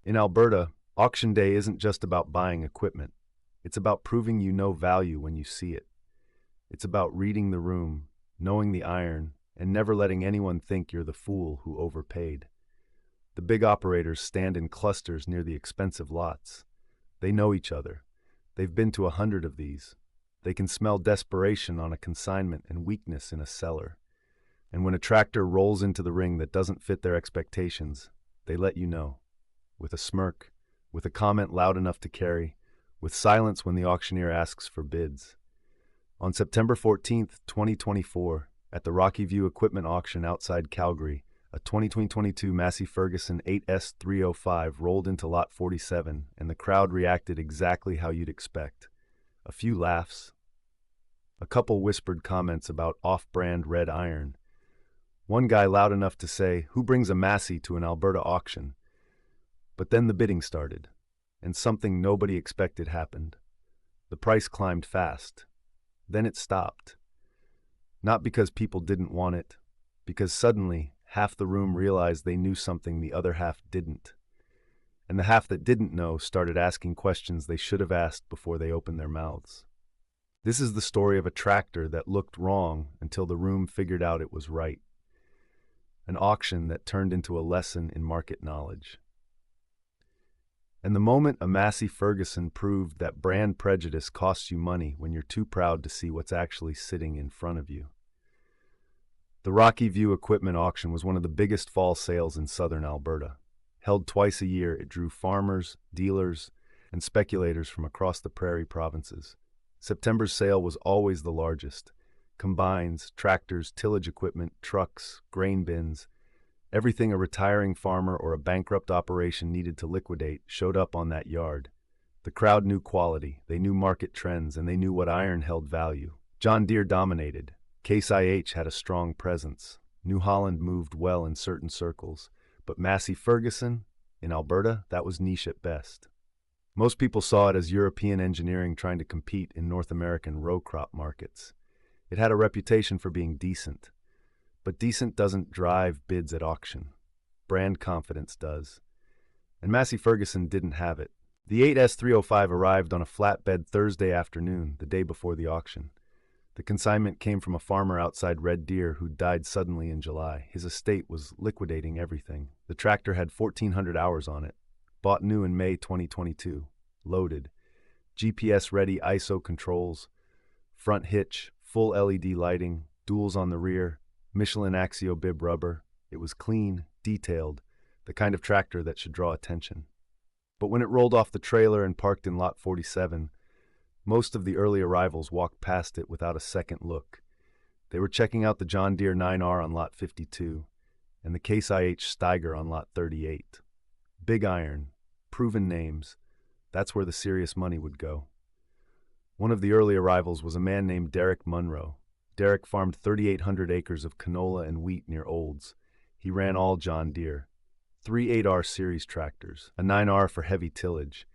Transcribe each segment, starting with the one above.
In Alberta, auction day isn't just about buying equipment. It's about proving you know value when you see it. It's about reading the room, knowing the iron, and never letting anyone think you're the fool who overpaid. The big operators stand in clusters near the expensive lots. They know each other. They've been to 100 of these. They can smell desperation on a consignment and weakness in a cellar. And when a tractor rolls into the ring that doesn't fit their expectations, they let you know. With a smirk, with a comment loud enough to carry, with silence when the auctioneer asks for bids. On September 14th, 2024, at the Rocky View Equipment Auction outside Calgary, a 2022 Massey Ferguson 8S305 rolled into Lot 47, and the crowd reacted exactly how you'd expect. A few laughs, a couple whispered comments about off-brand red iron. One guy loud enough to say, "Who brings a Massey to an Alberta auction?" But then the bidding started, and something nobody expected happened. The price climbed fast. Then it stopped. Not because people didn't want it, because suddenly half the room realized they knew something the other half didn't. And the half that didn't know started asking questions they should have asked before they opened their mouths. This is the story of a tractor that looked wrong until the room figured out it was right. An auction that turned into a lesson in market knowledge. And the moment a Massey Ferguson proved that brand prejudice costs you money when you're too proud to see what's actually sitting in front of you. The Rocky View Equipment Auction was one of the biggest fall sales in southern Alberta. Held twice a year, it drew farmers, dealers, and speculators from across the prairie provinces. September's sale was always the largest. Combines, tractors, tillage equipment, trucks, grain bins, everything a retiring farmer or a bankrupt operation needed to liquidate showed up on that yard. The crowd knew quality, they knew market trends, and they knew what iron held value. John Deere dominated. Case IH had a strong presence. New Holland moved well in certain circles. But Massey Ferguson, in Alberta, that was niche at best. Most people saw it as European engineering trying to compete in North American row crop markets. It had a reputation for being decent. But decent doesn't drive bids at auction. Brand confidence does. And Massey Ferguson didn't have it. The 8S305 arrived on a flatbed Thursday afternoon, the day before the auction. The consignment came from a farmer outside Red Deer who died suddenly in July. His estate was liquidating everything. The tractor had 1,400 hours on it. Bought new in May 2022. Loaded. GPS-ready ISO controls. Front hitch, full LED lighting, duals on the rear, Michelin Axio bib rubber. It was clean, detailed, the kind of tractor that should draw attention. But when it rolled off the trailer and parked in Lot 47, most of the early arrivals walked past it without a second look. They were checking out the John Deere 9R on Lot 52 and the Case IH Steiger on Lot 38. Big iron, proven names, that's where the serious money would go. One of the early arrivals was a man named Derek Munro. Derek farmed 3,800 acres of canola and wheat near Olds. He ran all John Deere. 3 8R series tractors, a 9R for heavy tillage.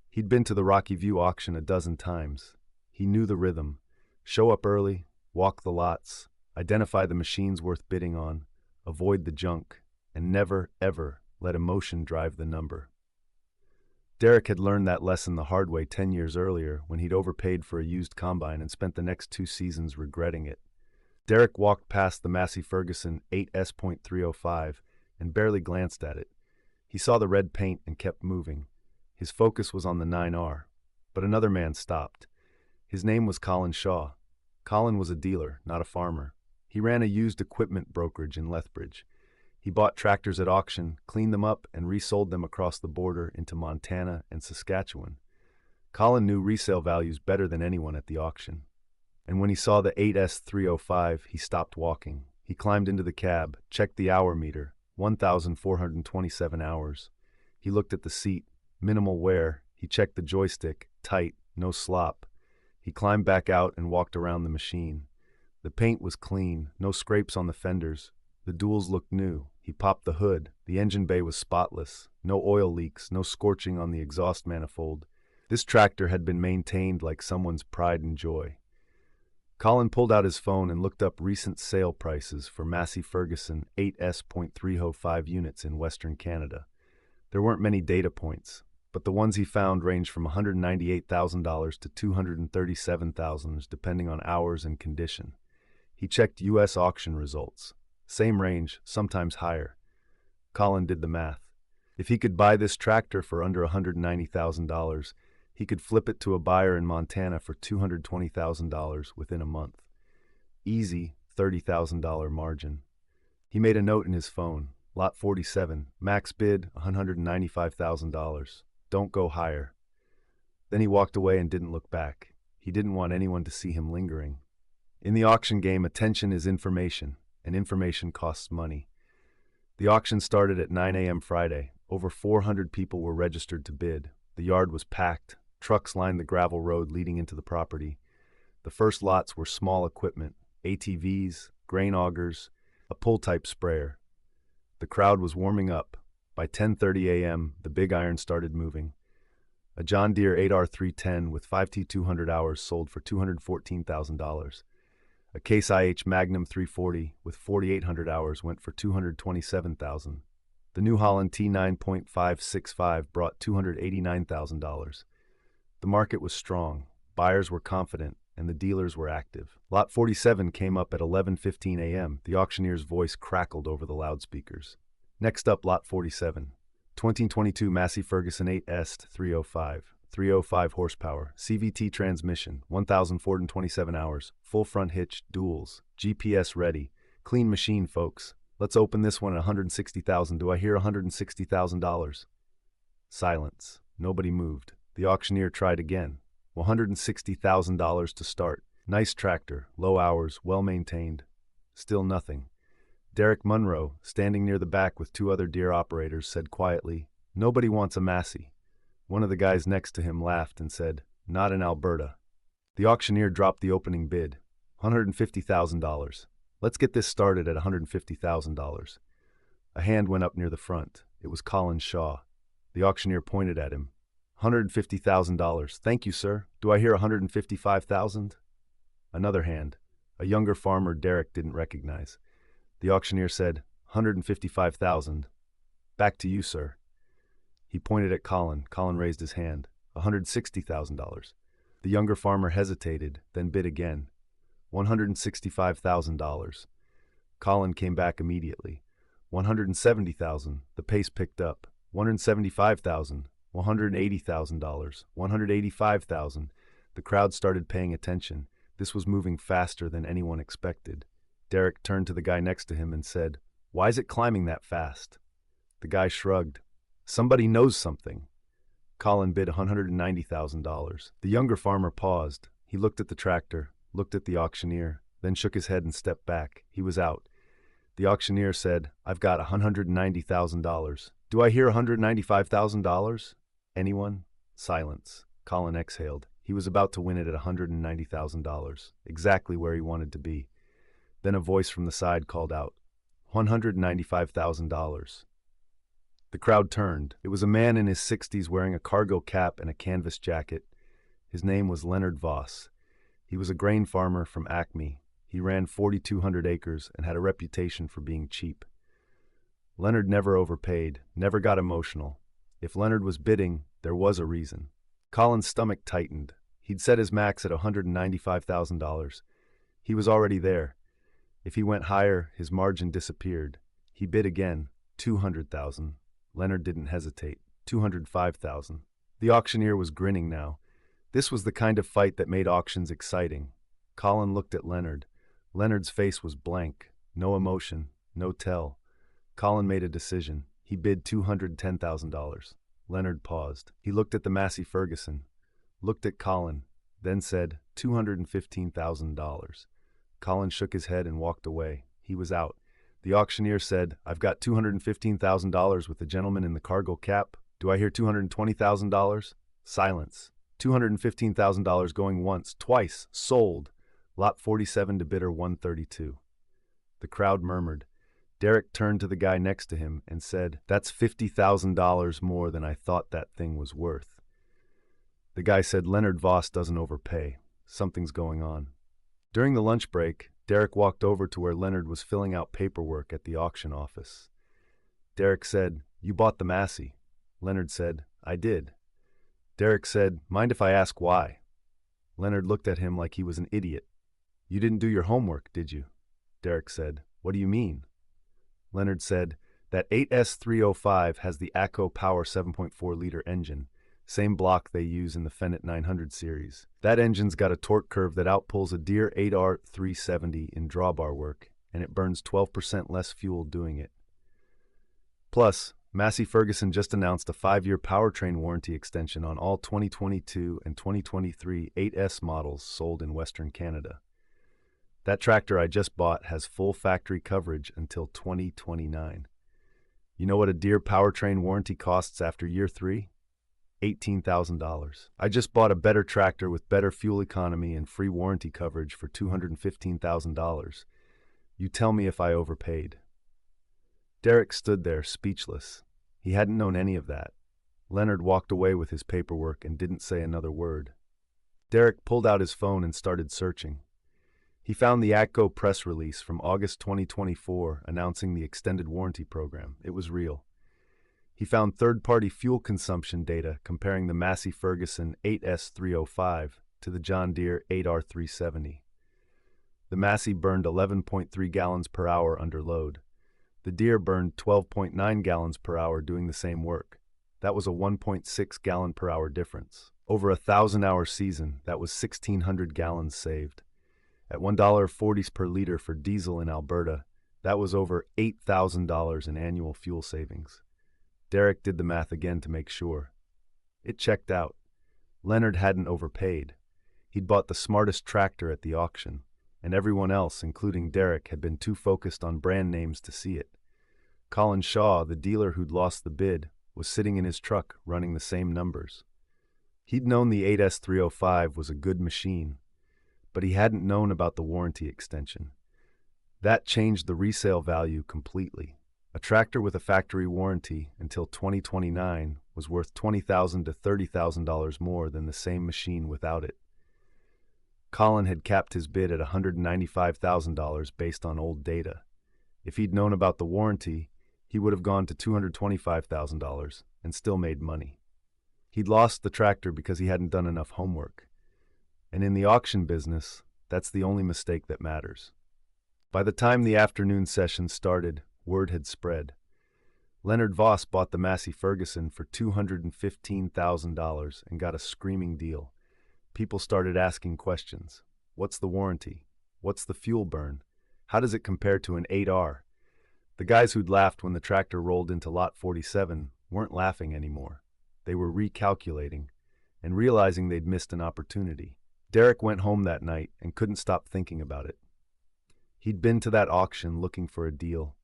He'd been to the Rocky View auction a dozen times. He knew the rhythm. Show up early, walk the lots, identify the machines worth bidding on, avoid the junk, and never, ever let emotion drive the number. Derek had learned that lesson the hard way 10 years earlier when he'd overpaid for a used combine and spent the next 2 seasons regretting it. Derek walked past the Massey Ferguson 8S.305 and barely glanced at it. He saw the red paint and kept moving. His focus was on the 9R, but another man stopped. His name was Colin Shaw. Colin was a dealer, not a farmer. He ran a used equipment brokerage in Lethbridge. He bought tractors at auction, cleaned them up, and resold them across the border into Montana and Saskatchewan. Colin knew resale values better than anyone at the auction. And when he saw the 8S305, he stopped walking. He climbed into the cab, checked the hour meter, 1,427 hours. He looked at the seat, minimal wear. He checked the joystick, tight, no slop. He climbed back out and walked around the machine. The paint was clean, no scrapes on the fenders. The duals looked new. He popped the hood. The engine bay was spotless. No oil leaks, no scorching on the exhaust manifold. This tractor had been maintained like someone's pride and joy. Colin pulled out his phone and looked up recent sale prices for Massey Ferguson 8S.305 units in Western Canada. There weren't many data points, but the ones he found ranged from $198,000 to $237,000 depending on hours and condition. He checked U.S. auction results. Same range, sometimes higher. Colin did the math. If he could buy this tractor for under $190,000, he could flip it to a buyer in Montana for $220,000 within a month. Easy $30,000 margin. He made a note in his phone. Lot 47, max bid $195,000. Don't go higher. Then he walked away and didn't look back. He didn't want anyone to see him lingering. In the auction game, attention is information, and information costs money. The auction started at 9 a.m. Friday. Over 400 people were registered to bid. The yard was packed. Trucks lined the gravel road leading into the property. The first lots were small equipment, ATVs, grain augers, a pull-type sprayer. The crowd was warming up. By 10:30 a.m., the big iron started moving. A John Deere 8R310 with 5T200 hours sold for $214,000. A Case IH Magnum 340 with 4,800 hours went for $227,000. The New Holland T9.565 brought $289,000. The market was strong, buyers were confident, and the dealers were active. Lot 47 came up at 11:15 a.m. The auctioneer's voice crackled over the loudspeakers. Next up, Lot 47. 2022 Massey Ferguson 8S 305 horsepower, CVT transmission, 1,427 hours, full front hitch, duals, GPS ready. Clean machine, folks. Let's open this one at $160,000. Do I hear $160,000? Silence. Nobody moved. The auctioneer tried again. $160,000 to start. Nice tractor, low hours, well-maintained. Still nothing. Derek Munro, standing near the back with two other Deere operators, said quietly, "Nobody wants a Massey." One of the guys next to him laughed and said, "Not in Alberta." The auctioneer dropped the opening bid, $150,000. Let's get this started at $150,000. A hand went up near the front. It was Colin Shaw. The auctioneer pointed at him. $150,000. Thank you, sir. Do I hear $155,000? Another hand. A younger farmer Derek didn't recognize. The auctioneer said, $155,000. Back to you, sir. He pointed at Colin. Colin raised his hand. $160,000. The younger farmer hesitated, then bid again. $165,000. Colin came back immediately. $170,000. The pace picked up. $175,000. $180,000. $185,000. The crowd started paying attention. This was moving faster than anyone expected. Derek turned to the guy next to him and said, "Why is it climbing that fast?" The guy shrugged. "Somebody knows something." Colin bid $190,000. The younger farmer paused. He looked at the tractor, looked at the auctioneer, then shook his head and stepped back. He was out. The auctioneer said, "I've got $190,000. Do I hear $195,000? Anyone?" Silence. Colin exhaled. He was about to win it at $190,000, exactly where he wanted to be. Then a voice from the side called out, $195,000. The crowd turned. It was a man in his 60s wearing a cargo cap and a canvas jacket. His name was Leonard Voss. He was a grain farmer from Acme. He ran 4,200 acres and had a reputation for being cheap. Leonard never overpaid, never got emotional. If Leonard was bidding, there was a reason. Colin's stomach tightened. He'd set his max at $195,000. He was already there. If he went higher, his margin disappeared. He bid again, $200,000. Leonard didn't hesitate, $205,000. The auctioneer was grinning now. This was the kind of fight that made auctions exciting. Colin looked at Leonard. Leonard's face was blank, no emotion, no tell. Colin made a decision. He bid $210,000. Leonard paused. He looked at the Massey Ferguson, looked at Colin, then said, $215,000. Colin shook his head and walked away. He was out. The auctioneer said, "I've got $215,000 with the gentleman in the cargo cap. Do I hear $220,000? Silence. $215,000 going once, twice, sold. Lot 47 to bidder 132. The crowd murmured. Derek turned to the guy next to him and said, "That's $50,000 more than I thought that thing was worth." The guy said, "Leonard Voss doesn't overpay. Something's going on." During the lunch break, Derek walked over to where Leonard was filling out paperwork at the auction office. Derek said, "You bought the Massey." Leonard said, "I did." Derek said, "Mind if I ask why?" Leonard looked at him like he was an idiot. "You didn't do your homework, did you?" Derek said, "What do you mean?" Leonard said, "That 8S305 has the ACO Power 7.4-liter engine, same block they use in the Fennet 900 series. That engine's got a torque curve that outpulls a Deere 8R370 in drawbar work, and it burns 12% less fuel doing it. Plus, Massey Ferguson just announced a 5-year powertrain warranty extension on all 2022 and 2023 8S models sold in Western Canada. That tractor I just bought has full factory coverage until 2029. You know what a Deere powertrain warranty costs after year 3? $18,000. I just bought a better tractor with better fuel economy and free warranty coverage for $215,000. You tell me if I overpaid." Derek stood there, speechless. He hadn't known any of that. Leonard walked away with his paperwork and didn't say another word. Derek pulled out his phone and started searching. He found the ATCO press release from August 2024 announcing the extended warranty program. It was real. He found third-party fuel consumption data comparing the Massey Ferguson 8S305 to the John Deere 8R370. The Massey burned 11.3 gallons per hour under load. The Deere burned 12.9 gallons per hour doing the same work. That was a 1.6 gallon per hour difference. Over a 1,000-hour season, that was 1,600 gallons saved. At $1.40 per liter for diesel in Alberta, that was over $8,000 in annual fuel savings. Derek did the math again to make sure. It checked out. Leonard hadn't overpaid. He'd bought the smartest tractor at the auction, and everyone else, including Derek, had been too focused on brand names to see it. Colin Shaw, the dealer who'd lost the bid, was sitting in his truck running the same numbers. He'd known the 8S305 was a good machine, but he hadn't known about the warranty extension. That changed the resale value completely. A tractor with a factory warranty until 2029 was worth $20,000 to $30,000 more than the same machine without it. Colin had capped his bid at $195,000 based on old data. If he'd known about the warranty, he would have gone to $225,000 and still made money. He'd lost the tractor because he hadn't done enough homework. And in the auction business, that's the only mistake that matters. By the time the afternoon session started, word had spread. Leonard Voss bought the Massey Ferguson for $215,000 and got a screaming deal. People started asking questions. What's the warranty? What's the fuel burn? How does it compare to an 8R? The guys who'd laughed when the tractor rolled into Lot 47 weren't laughing anymore. They were recalculating and realizing they'd missed an opportunity. Derek went home that night and couldn't stop thinking about it. He'd been to that auction looking for a deal.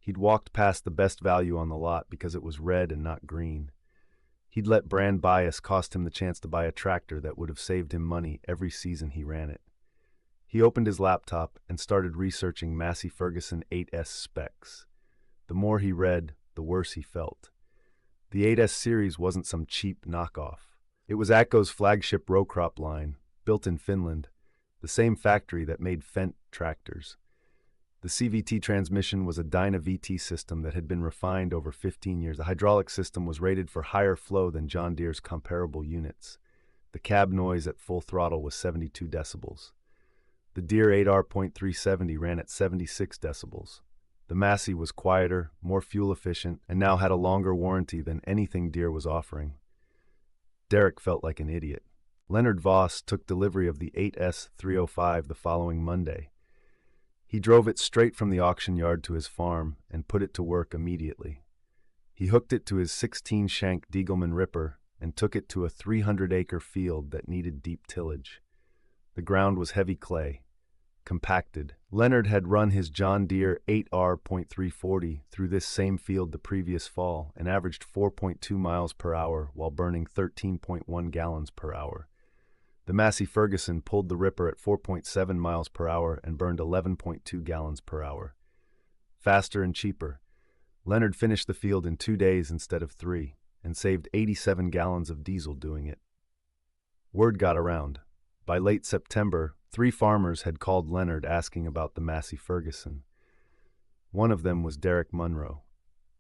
He'd walked past the best value on the lot because it was red and not green. He'd let brand bias cost him the chance to buy a tractor that would have saved him money every season he ran it. He opened his laptop and started researching Massey Ferguson 8S specs. The more he read, the worse he felt. The 8S series wasn't some cheap knockoff. It was ATCO's flagship row crop line, built in Finland, the same factory that made Fendt tractors. The CVT transmission was a Dyna VT system that had been refined over 15 years. The hydraulic system was rated for higher flow than John Deere's comparable units. The cab noise at full throttle was 72 decibels. The Deere 8R.370 ran at 76 decibels. The Massey was quieter, more fuel efficient, and now had a longer warranty than anything Deere was offering. Derek felt like an idiot. Leonard Voss took delivery of the 8S305 the following Monday. He drove it straight from the auction yard to his farm and put it to work immediately. He hooked it to his 16-shank Diegelmann ripper and took it to a 300-acre field that needed deep tillage. The ground was heavy clay, compacted. Leonard had run his John Deere 8R.340 through this same field the previous fall and averaged 4.2 miles per hour while burning 13.1 gallons per hour. The Massey Ferguson pulled the ripper at 4.7 miles per hour and burned 11.2 gallons per hour. Faster and cheaper. Leonard finished the field in 2 days instead of 3 and saved 87 gallons of diesel doing it. Word got around. By late September, 3 farmers had called Leonard asking about the Massey Ferguson. One of them was Derek Munro.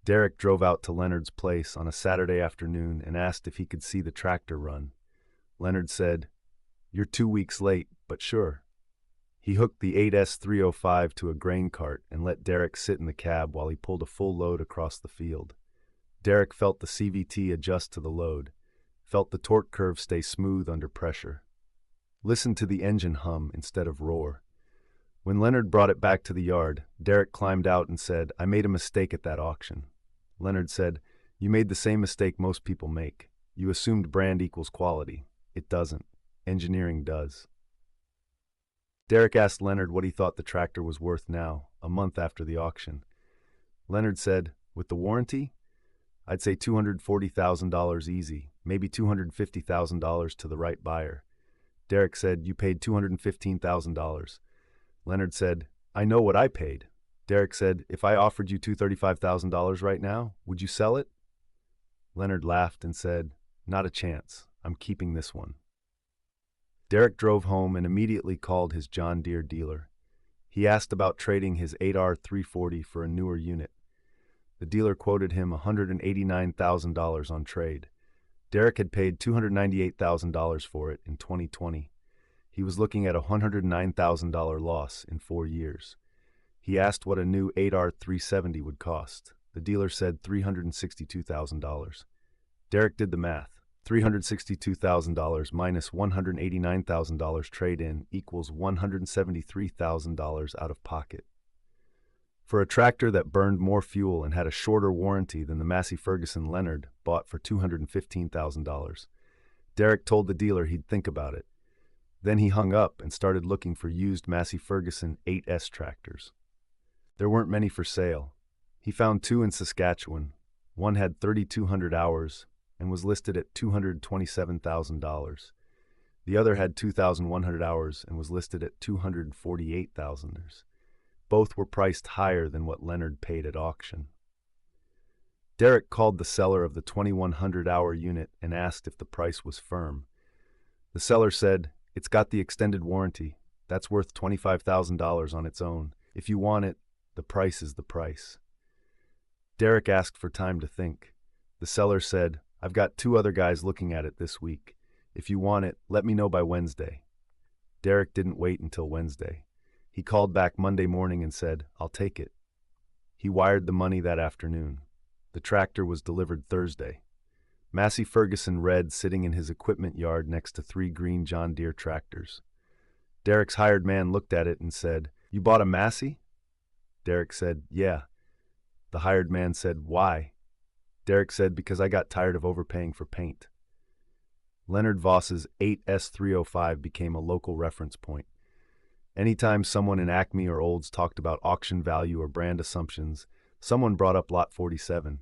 Derek drove out to Leonard's place on a Saturday afternoon and asked if he could see the tractor run. Leonard said, "You're 2 weeks late, but sure." He hooked the 8S305 to a grain cart and let Derek sit in the cab while he pulled a full load across the field. Derek felt the CVT adjust to the load, felt the torque curve stay smooth under pressure. Listened to the engine hum instead of roar. When Leonard brought it back to the yard, Derek climbed out and said, "I made a mistake at that auction." Leonard said, "You made the same mistake most people make. You assumed brand equals quality. It doesn't. Engineering does." Derek asked Leonard what he thought the tractor was worth now, a month after the auction. Leonard said, "With the warranty, I'd say $240,000 easy, maybe $250,000 to the right buyer." Derek said, "You paid $215,000. Leonard said, "I know what I paid." Derek said, "If I offered you $235,000 right now, would you sell it?" Leonard laughed and said, "Not a chance. I'm keeping this one." Derek drove home and immediately called his John Deere dealer. He asked about trading his 8R340 for a newer unit. The dealer quoted him $189,000 on trade. Derek had paid $298,000 for it in 2020. He was looking at a $109,000 loss in 4 years. He asked what a new 8R370 would cost. The dealer said $362,000. Derek did the math. $362,000 minus $189,000 trade-in equals $173,000 out of pocket. For a tractor that burned more fuel and had a shorter warranty than the Massey Ferguson Leonard bought for $215,000, Derek told the dealer he'd think about it. Then he hung up and started looking for used Massey Ferguson 8S tractors. There weren't many for sale. He found 2 in Saskatchewan. One had 3,200 hours and was listed at $227,000. The other had 2,100 hours and was listed at $248,000. Both were priced higher than what Leonard paid at auction. Derek called the seller of the 2,100-hour unit and asked if the price was firm. The seller said, "It's got the extended warranty. That's worth $25,000 on its own. If you want it, the price is the price." Derek asked for time to think. The seller said, "I've got 2 other guys looking at it this week. If you want it, let me know by Wednesday." Derek didn't wait until Wednesday. He called back Monday morning and said, "I'll take it." He wired the money that afternoon. The tractor was delivered Thursday. Massey Ferguson red sitting in his equipment yard next to 3 green John Deere tractors. Derek's hired man looked at it and said, "You bought a Massey?" Derek said, "Yeah." The hired man said, "Why?" Derek said, "Because I got tired of overpaying for paint." Leonard Voss's 8S305 became a local reference point. Anytime someone in Acme or Olds talked about auction value or brand assumptions, someone brought up Lot 47,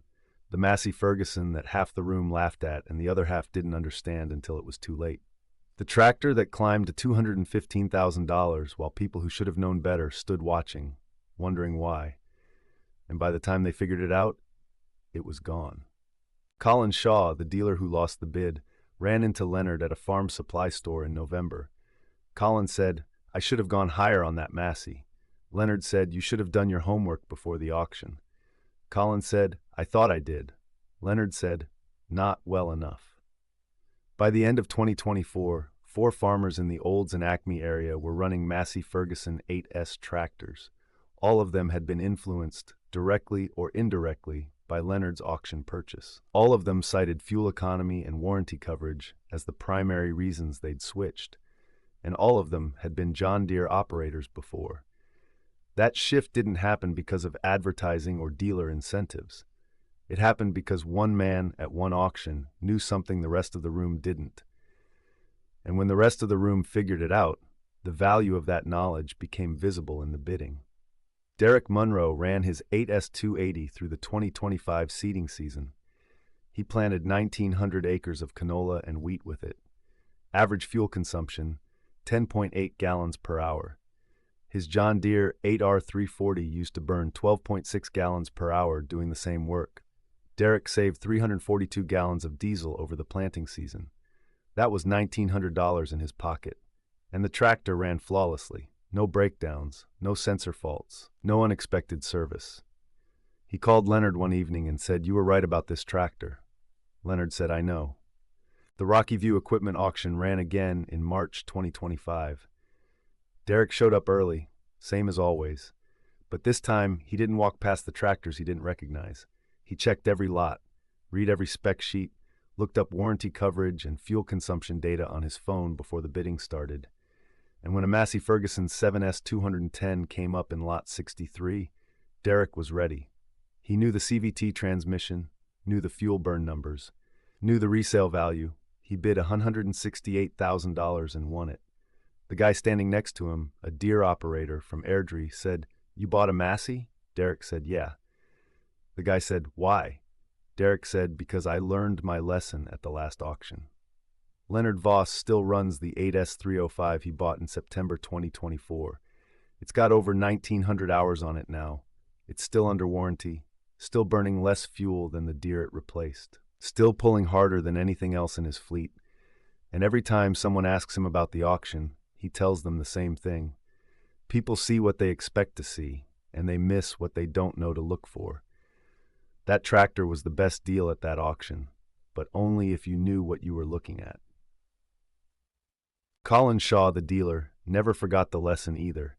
the Massey Ferguson that half the room laughed at and the other half didn't understand until it was too late. The tractor that climbed to $215,000 while people who should have known better stood watching, wondering why. And by the time they figured it out, it was gone. Colin Shaw, the dealer who lost the bid, ran into Leonard at a farm supply store in November. Colin said, "I should have gone higher on that Massey." Leonard said, "You should have done your homework before the auction." Colin said, "I thought I did." Leonard said, "Not well enough." By the end of 2024, 4 farmers in the Olds and Acme area were running Massey Ferguson 8S tractors. All of them had been influenced, directly or indirectly, by Leonard's auction purchase. All of them cited fuel economy and warranty coverage as the primary reasons they'd switched, and all of them had been John Deere operators before. That shift didn't happen because of advertising or dealer incentives. It happened because one man at one auction knew something the rest of the room didn't. And when the rest of the room figured it out, the value of that knowledge became visible in the bidding. Derek Munro ran his 8S280 through the 2025 seeding season. He planted 1,900 acres of canola and wheat with it. Average fuel consumption, 10.8 gallons per hour. His John Deere 8R340 used to burn 12.6 gallons per hour doing the same work. Derek saved 342 gallons of diesel over the planting season. That was $1,900 in his pocket. And the tractor ran flawlessly. No breakdowns, no sensor faults, no unexpected service. He called Leonard one evening and said, "You were right about this tractor." Leonard said, "I know." The Rocky View equipment auction ran again in March 2025. Derek showed up early, same as always. But this time, he didn't walk past the tractors he didn't recognize. He checked every lot, read every spec sheet, looked up warranty coverage and fuel consumption data on his phone before the bidding started. And when a Massey Ferguson 7S 210 came up in lot 63, Derek was ready. He knew the CVT transmission, knew the fuel burn numbers, knew the resale value. He bid $168,000 and won it. The guy standing next to him, a Deere operator from Airdrie, said, "You bought a Massey?" Derek said, "Yeah." The guy said, "Why?" Derek said, "Because I learned my lesson at the last auction." Leonard Voss still runs the 8S305 he bought in September 2024. It's got over 1,900 hours on it now. It's still under warranty, still burning less fuel than the Deere it replaced, still pulling harder than anything else in his fleet. And every time someone asks him about the auction, he tells them the same thing. People see what they expect to see, and they miss what they don't know to look for. That tractor was the best deal at that auction, but only if you knew what you were looking at. Colin Shaw, the dealer, never forgot the lesson either.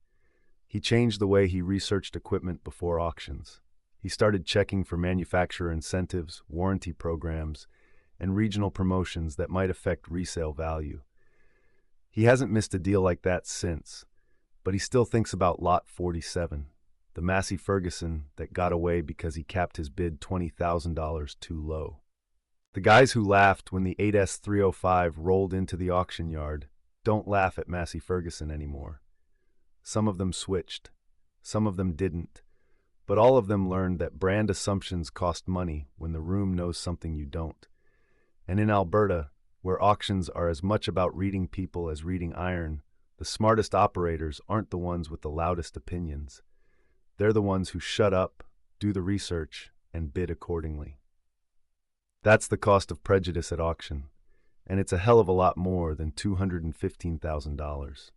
He changed the way he researched equipment before auctions. He started checking for manufacturer incentives, warranty programs, and regional promotions that might affect resale value. He hasn't missed a deal like that since, but he still thinks about Lot 47, the Massey Ferguson that got away because he capped his bid $20,000 too low. The guys who laughed when the 8S305 rolled into the auction yard don't laugh at Massey Ferguson anymore. Some of them switched, some of them didn't, but all of them learned that brand assumptions cost money when the room knows something you don't. And in Alberta, where auctions are as much about reading people as reading iron, the smartest operators aren't the ones with the loudest opinions. They're the ones who shut up, do the research, and bid accordingly. That's the cost of prejudice at auction, and it's a hell of a lot more than $215,000.